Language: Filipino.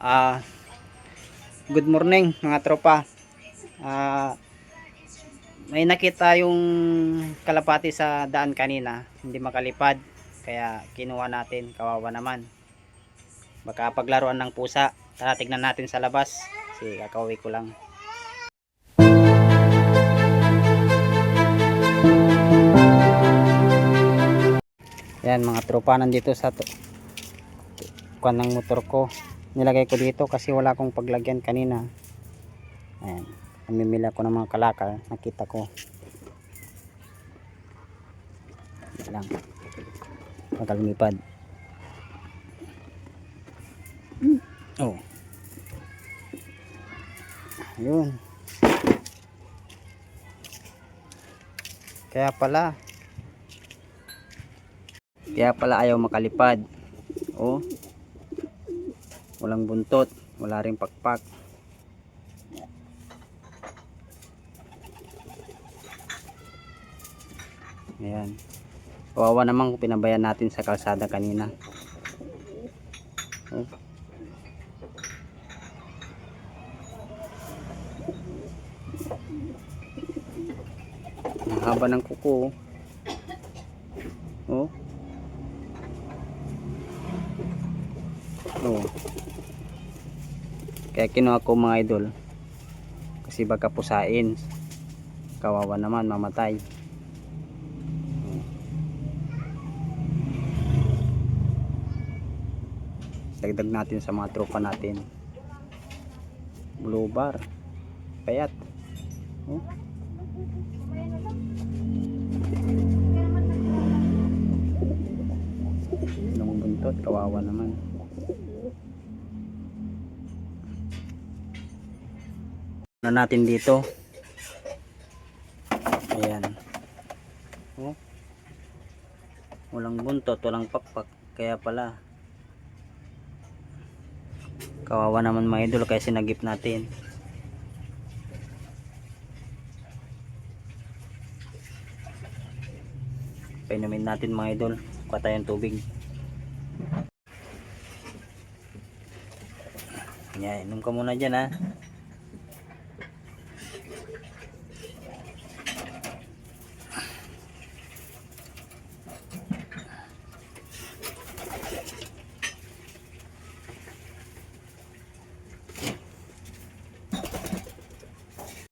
Ah, Good morning mga tropa. Ah, May nakita yung kalapati sa daan kanina, hindi makalipad. Kaya kinuha natin, kawawa naman. Baka paglaruan ng pusa. Tara, tignan natin sa labas. Kasi kakauwi ko lang. Yan mga tropa, nandito sa kuwan ng motor ko. Nilagay ko dito kasi wala akong paglagyan kanina. Ayan, namimili ako ng mga kalakal, nakita ko. Lang makalumipad. Oh, ayun. Kaya pala ayaw makalipad. Oh, walang buntot, wala ring pakpak. Ayan, kawawa naman kung pinabayan natin sa kalsada kanina. Oh. Ang haba ng kuko. Oh. Oh. Kaya kinuha ko mga idol. Kasi baka pusain. Kawawa naman, mamatay. Dagdag natin sa mga tropa natin. Blue bar. Payat. Oh. Nung buntot, kawawa naman. Na natin dito. Ayan. Oh. Walang buntot, walang pakpak. Kaya pala kawawa naman mga idol, kaya sinagip natin. Painumin natin mga idol. Kuha tayong tubig. Yan, inom ka muna dyan ha.